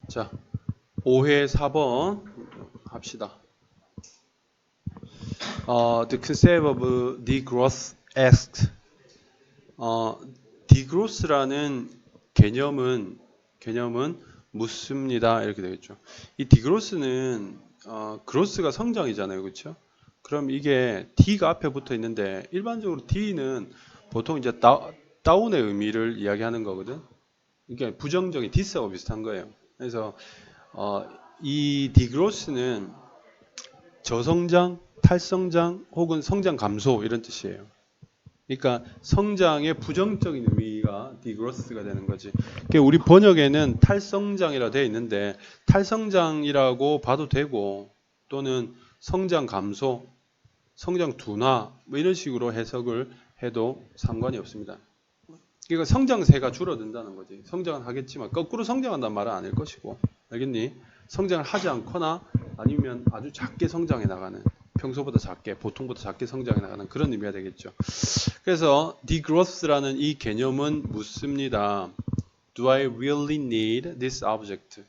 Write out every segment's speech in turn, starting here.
자, 5회 4번 합시다. The concept of degrowth asked. degrowth라는 개념은 묻습니다. 이렇게 되겠죠. 이 degrowth는 growth가 성장이잖아요, 그렇죠? 그럼 이게 D가 앞에 붙어 있는데 일반적으로 D는 보통 이제 다운의 의미를 이야기하는 거거든. 이게 부정적인 디스하고 비슷한 거예요. 그래서 이 디그로스는 저성장, 탈성장 혹은 성장 감소 이런 뜻이에요. 그러니까 성장의 부정적인 의미가 디그로스가 되는 거지. 그러니까 우리 번역에는 탈성장이라고 되어 있는데 탈성장이라고 봐도 되고 또는 성장 감소, 성장 둔화 뭐 이런 식으로 해석을 해도 상관이 없습니다. 그러니까 성장세가 줄어든다는 거지. 성장은 하겠지만 거꾸로 성장한다는 말은 아닐 것이고, 알겠니? 성장을 하지 않거나 아니면 아주 작게 성장해 나가는, 평소보다 작게, 보통보다 작게 성장해 나가는 그런 의미가 되겠죠. 그래서 degrowth라는 이 개념은 묻습니다. Do I really need this object?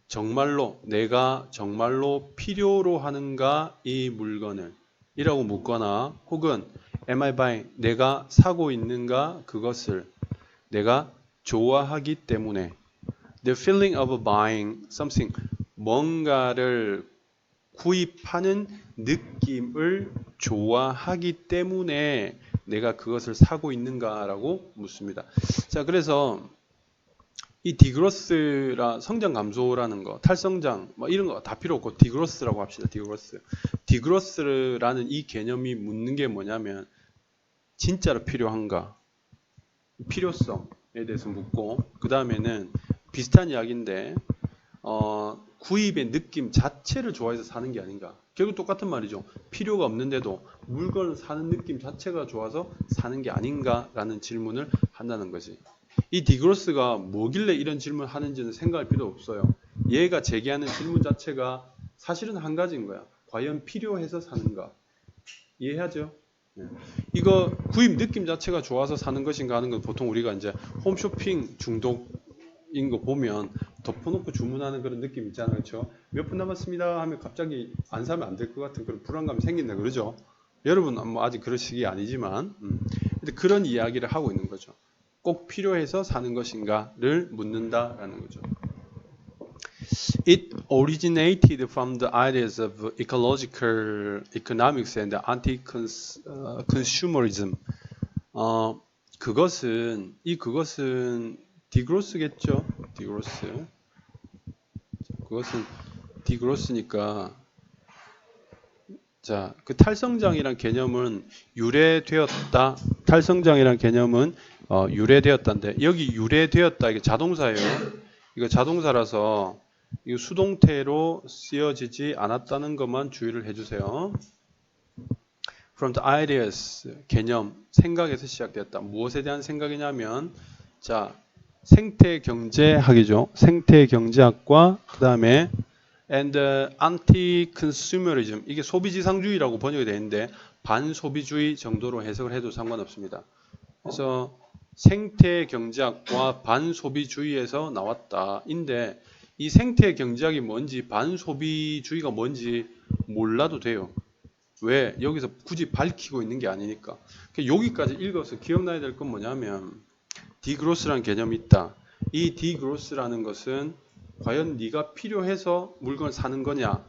정말로 내가 정말로 필요로 하는가 이 물건을 이라고 묻거나 혹은 am I buying? 내가 사고 있는가 그것을 내가 좋아하기 때문에 the feeling of buying something 뭔가를 구입하는 느낌을 좋아하기 때문에 내가 그것을 사고 있는가라고 묻습니다. 자, 그래서 이 디그로스라 성장 감소라는 거, 탈성장 뭐 이런 거 다 필요 없고 디그로스라고 합시다. 디그로스. 디그로스라는 이 개념이 묻는 게 뭐냐면 진짜로 필요한가? 필요성에 대해서 묻고 그 다음에는 비슷한 이야기인데 구입의 느낌 자체를 좋아해서 사는 게 아닌가. 결국 똑같은 말이죠. 필요가 없는데도 물건을 사는 느낌 자체가 좋아서 사는 게 아닌가라는 질문을 한다는 거지. 이 디그로스가 뭐길래 이런 질문을 하는지는 생각할 필요 없어요. 얘가 제기하는 질문 자체가 사실은 한 가지인 거야. 과연 필요해서 사는가? 이해하죠? 이거 구입 느낌 자체가 좋아서 사는 것인가 하는 건 보통 우리가 이제 홈쇼핑 중독인 거 보면 덮어놓고 주문하는 그런 느낌 있잖아요. 그렇죠? 몇 분 남았습니다 하면 갑자기 안 사면 안 될 것 같은 그런 불안감이 생긴다 그러죠. 여러분 뭐 아직 그럴 시기 아니지만 근데 그런 이야기를 하고 있는 거죠. 꼭 필요해서 사는 것인가를 묻는다라는 거죠. It originated from the ideas of ecological economics and anti-consumerism. 그것은 디그로스겠죠. 디그로스. 그것은 디그로스니까 자, 그 탈성장이란 개념은 유래되었다. 탈성장이란 개념은 유래되었다인데 여기 유래되었다 이게 자동사예요. 이거 자동사라서 이거 수동태로 쓰여지지 않았다는 것만 주의를 해주세요. From the ideas 개념 생각에서 시작되었다. 무엇에 대한 생각이냐면 자 생태경제학이죠. 생태경제학과 그 다음에 and anti-consumerism 이게 소비지상주의라고 번역이 되어 있는데 반소비주의 정도로 해석을 해도 상관없습니다. 그래서 생태경제학과 반소비주의에서 나왔다. 인데 이 생태경제학이 뭔지 반소비주의가 뭔지 몰라도 돼요. 왜? 여기서 굳이 밝히고 있는 게 아니니까. 여기까지 읽어서 기억나야 될 건 뭐냐면 디그로스라는 개념이 있다. 이 디그로스라는 것은 과연 네가 필요해서 물건을 사는 거냐?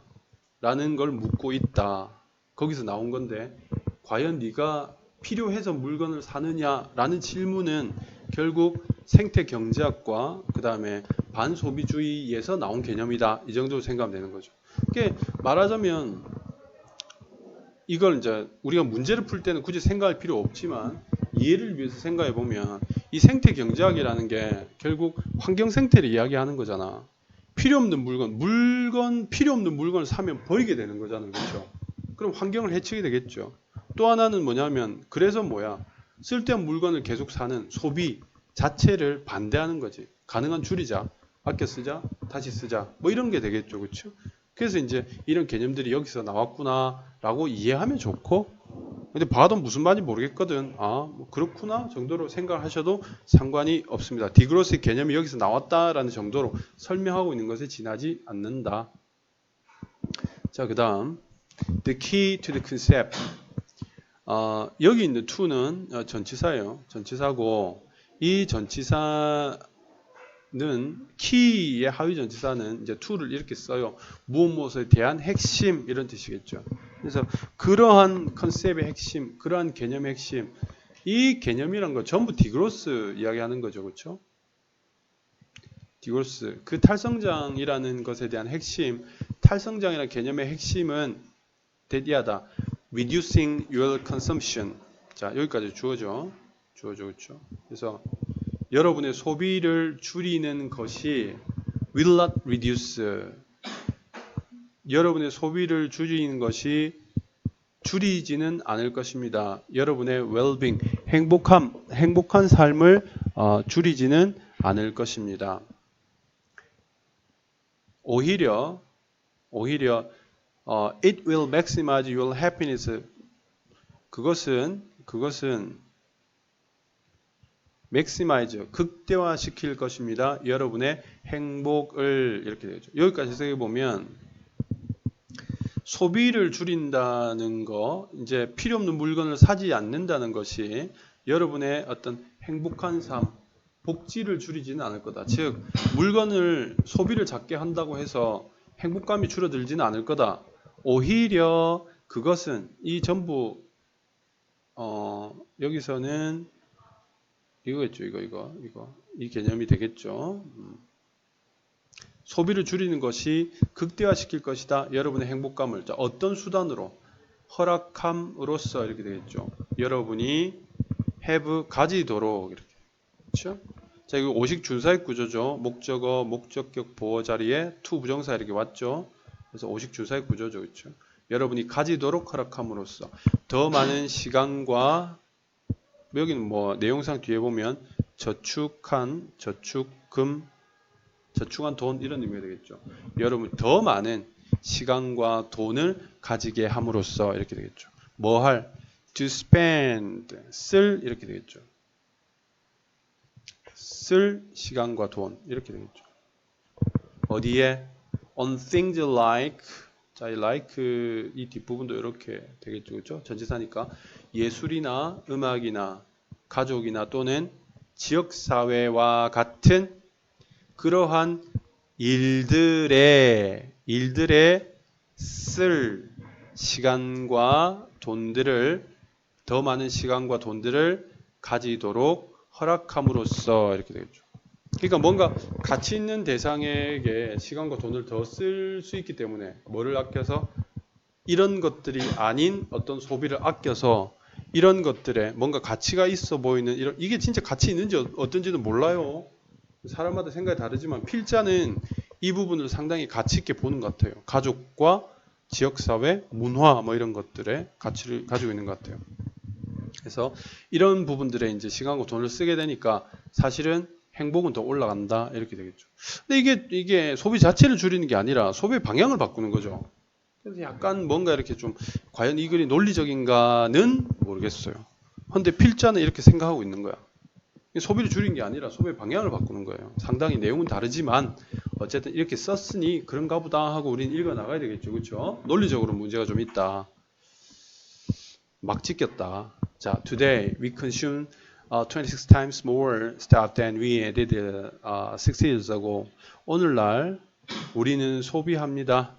라는 걸 묻고 있다. 거기서 나온 건데 과연 네가 필요해서 물건을 사느냐라는 질문은 결국 생태경제학과 그 다음에 반소비주의에서 나온 개념이다. 이 정도로 생각하면 되는 거죠. 그게 말하자면 이걸 이제 우리가 문제를 풀 때는 굳이 생각할 필요 없지만 이해를 위해서 생각해 보면 이 생태경제학이라는 게 결국 환경 생태를 이야기하는 거잖아. 필요 없는 필요 없는 물건을 사면 버리게 되는 거잖아요. 그렇죠? 그럼 환경을 해치게 되겠죠. 또 하나는 뭐냐면 그래서 뭐야? 쓸데없는 물건을 계속 사는 소비 자체를 반대하는 거지. 가능한 줄이자. 아껴 쓰자. 다시 쓰자. 뭐 이런 게 되겠죠. 그렇죠? 그래서 이제 이런 개념들이 여기서 나왔구나라고 이해하면 좋고 근데 봐도 무슨 말인지 모르겠거든. 아, 뭐 그렇구나 정도로 생각하셔도 상관이 없습니다. 디그로스의 개념이 여기서 나왔다라는 정도로 설명하고 있는 것에 지나지 않는다. 자, 그 다음 The key to the concept. 여기 있는 to는 전치사예요. 전치사고 이 전치사는 key의 하위 전치사는 이제 to를 이렇게 써요. 무엇에 대한 핵심 이런 뜻이겠죠. 그래서 그러한 컨셉의 핵심, 그러한 개념의 핵심, 이 개념이란 거 전부 디그로스 이야기하는 거죠, 그렇죠? 디그로스 그 탈성장이라는 것에 대한 핵심, 탈성장이라는 개념의 핵심은 대디하다. Reducing your consumption. 자, 여기까지 주어져. 그렇죠? 그래서 여러분의 소비를 줄이는 것이 will not reduce. 여러분의 소비를 줄이는 것이 줄이지는 않을 것입니다. 여러분의 well-being, 행복한 삶을 줄이지는 않을 것입니다. 오히려 it will maximize your happiness. 그것은 maximize, 극대화시킬 것입니다. 여러분의 행복을 이렇게 되죠. 여기까지 생각해 보면 소비를 줄인다는 거, 이제 필요 없는 물건을 사지 않는다는 것이 여러분의 어떤 행복한 삶, 복지를 줄이지는 않을 거다. 즉, 소비를 작게 한다고 해서 행복감이 줄어들지는 않을 거다. 오히려 그것은 이 전부 여기서는 이거겠죠. 이거 이 개념이 되겠죠. 소비를 줄이는 것이 극대화시킬 것이다. 여러분의 행복감을 어떤 수단으로 허락함으로써 이렇게 되겠죠. 여러분이 가지도록 이렇게. 그렇죠? 자, 이거 오식 준사역 구조죠. 목적어, 목적격, 보어 자리에 to 부정사 이렇게 왔죠. 그래서 오식 준사역 구조죠. 그렇죠? 여러분이 가지도록 허락함으로써 더 많은 시간과 여기는 뭐 내용상 뒤에 보면 저축한 돈 이런 의미가 되겠죠. 여러분 더 많은 시간과 돈을 가지게 함으로써 이렇게 되겠죠. 뭐 할? To spend, 쓸 이렇게 되겠죠. 쓸 시간과 돈 이렇게 되겠죠. 어디에? On things like, 자, like 이 뒷부분도 이렇게 되겠죠. 그렇죠? 전치사니까 예술이나 음악이나 가족이나 또는 지역사회와 같은 그러한 일들에 쓸 시간과 돈들을 더 많은 시간과 돈들을 가지도록 허락함으로써 이렇게 되겠죠. 그러니까 뭔가 가치 있는 대상에게 시간과 돈을 더 쓸 수 있기 때문에 뭐를 아껴서 이런 것들이 아닌 어떤 소비를 아껴서 이런 것들에 뭔가 가치가 있어 보이는 이게 진짜 가치 있는지 어떤지는 몰라요. 사람마다 생각이 다르지만 필자는 이 부분을 상당히 가치 있게 보는 것 같아요. 가족과 지역사회, 문화 뭐 이런 것들의 가치를 가지고 있는 것 같아요. 그래서 이런 부분들에 이제 시간과 돈을 쓰게 되니까 사실은 행복은 더 올라간다 이렇게 되겠죠. 근데 이게 소비 자체를 줄이는 게 아니라 소비의 방향을 바꾸는 거죠. 그래서 약간 뭔가 이렇게 좀 과연 이 글이 논리적인가는 모르겠어요. 근데 필자는 이렇게 생각하고 있는 거야. 소비를 줄이는 게 아니라 소비의 방향을 바꾸는 거예요. 상당히 내용은 다르지만 어쨌든 이렇게 썼으니 그런가 보다 하고 우리는 읽어 나가야 되겠죠. 그렇죠? 논리적으로 문제가 좀 있다. 막 찍혔다. 자, today we consume 26 times more stuff than we did 6 years ago. 오늘날 우리는 소비합니다.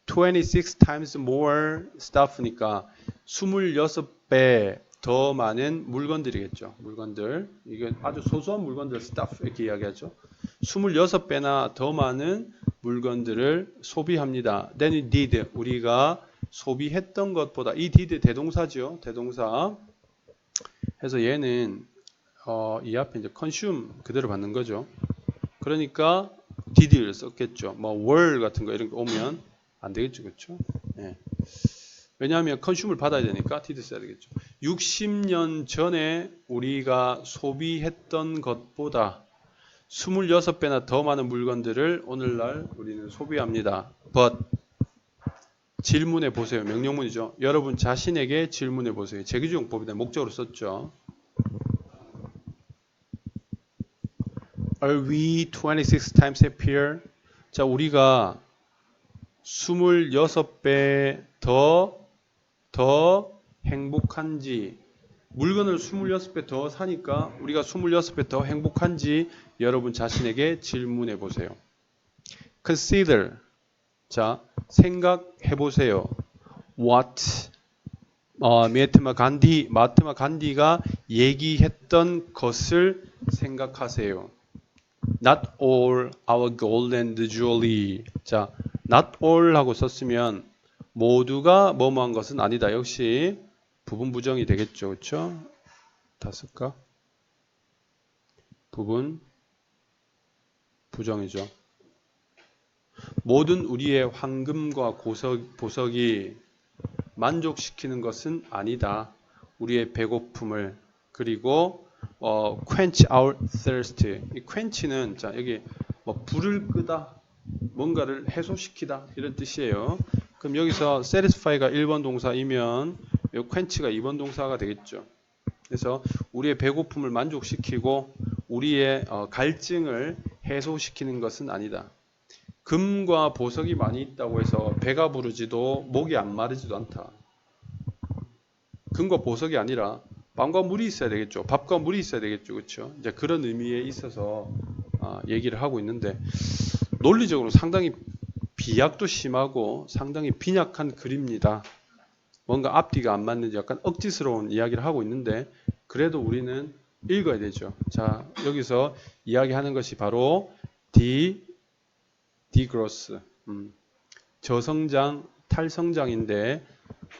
26 times more stuff니까 26배 더 많은 물건들이겠죠. 물건들. 이게 아주 소소한 물건들 stuff 이렇게 이야기하죠. 26배나 더 많은 물건들을 소비합니다. Then we did. 우리가 소비했던 것보다 이 did 대동사죠. 대동사. 해서 얘는 이 앞에 이제 consume 그대로 받는 거죠. 그러니까 did를 썼겠죠. 뭐 were 같은 거 이런 거 오면 안 되겠죠. 그렇죠? 네. 왜냐하면 consume를 받아야 되니까 did 써야 되겠죠. 60년 전에 우리가 소비했던 것보다 26배나 더 많은 물건들을 오늘날 우리는 소비합니다. But 질문해 보세요. 명령문이죠. 여러분 자신에게 질문해 보세요. 제기주용법이다. 목적으로 썼죠. Are we 26 times happier? 자, 우리가 26배 더 행복한지, 물건을 26배 더 사니까 우리가 26배 더 행복한지 여러분 자신에게 질문해 보세요. Consider. 자, 생각해 보세요. What 마하트마 간디가 얘기했던 것을 생각하세요. Not all our gold and jewelry. 자, not all 하고 썼으면 모두가 뭐뭐한 것은 아니다. 역시 부분 부정이 되겠죠. 그렇죠? 다 쓸까? 부분 부정이죠. 모든 우리의 황금과 보석이 만족시키는 것은 아니다. 우리의 배고픔을 그리고 quench our thirst. 이 quench는 자 여기 뭐 불을 끄다, 뭔가를 해소시키다 이런 뜻이에요. 그럼 여기서 satisfy가 1번 동사이면 이 quench가 2번 동사가 되겠죠. 그래서 우리의 배고픔을 만족시키고 우리의 갈증을 해소시키는 것은 아니다. 금과 보석이 많이 있다고 해서 배가 부르지도 목이 안 마르지도 않다. 금과 보석이 아니라 빵과 물이 있어야 되겠죠. 밥과 물이 있어야 되겠죠. 그렇죠? 이제 그런 의미에 있어서 얘기를 하고 있는데 논리적으로 상당히 비약도 심하고 상당히 빈약한 글입니다. 뭔가 앞뒤가 안 맞는지 약간 억지스러운 이야기를 하고 있는데 그래도 우리는 읽어야 되죠. 자, 여기서 이야기하는 것이 바로 디그로스, 저성장, 탈성장인데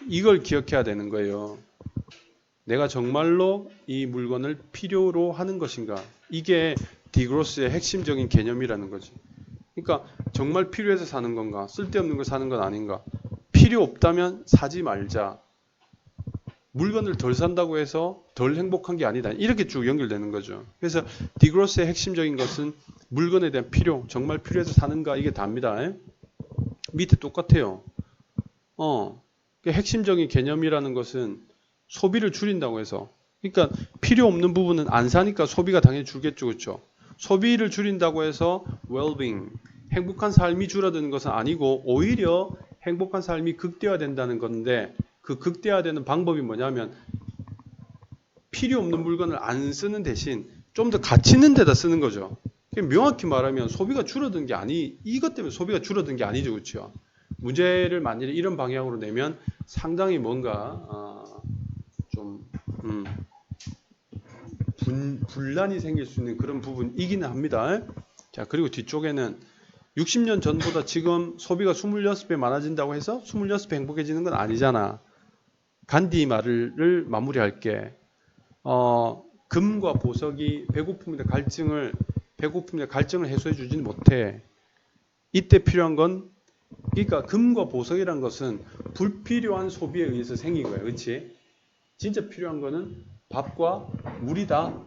이걸 기억해야 되는 거예요. 내가 정말로 이 물건을 필요로 하는 것인가? 이게 디그로스의 핵심적인 개념이라는 거지. 그러니까 정말 필요해서 사는 건가? 쓸데없는 걸 사는 건 아닌가? 필요 없다면 사지 말자. 물건을 덜 산다고 해서 덜 행복한 게 아니다. 이렇게 쭉 연결되는 거죠. 그래서 디그로스의 핵심적인 것은 물건에 대한 필요, 정말 필요해서 사는가 이게 답니다. 밑에 똑같아요. 핵심적인 개념이라는 것은 소비를 줄인다고 해서, 그러니까 필요 없는 부분은 안 사니까 소비가 당연히 줄겠죠, 그렇죠? 소비를 줄인다고 해서 well-being, 행복한 삶이 줄어드는 것은 아니고 오히려 행복한 삶이 극대화된다는 건데 그 극대화되는 방법이 뭐냐면 필요 없는 물건을 안 쓰는 대신 좀 더 가치 있는 데다 쓰는 거죠. 명확히 말하면 소비가 줄어든 게 이것 때문에 소비가 줄어든 게 아니죠, 그렇죠? 문제를 만약에 이런 방향으로 내면 상당히 뭔가 좀 분란이 생길 수 있는 그런 부분이기는 합니다. 자, 그리고 뒤쪽에는 60년 전보다 지금 소비가 26배 많아진다고 해서 26배 행복해지는 건 아니잖아. 간디 말을 마무리할게. 금과 보석이 배고픔이나 갈증을 해소해 주지는 못해. 이때 필요한 건, 그러니까 금과 보석이란 것은 불필요한 소비에 의해서 생긴 거야. 그렇지? 진짜 필요한 거는 밥과 물이다.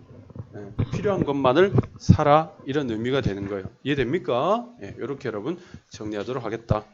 필요한 것만을 사라. 이런 의미가 되는 거예요. 이해됩니까? 이렇게 여러분 정리하도록 하겠다.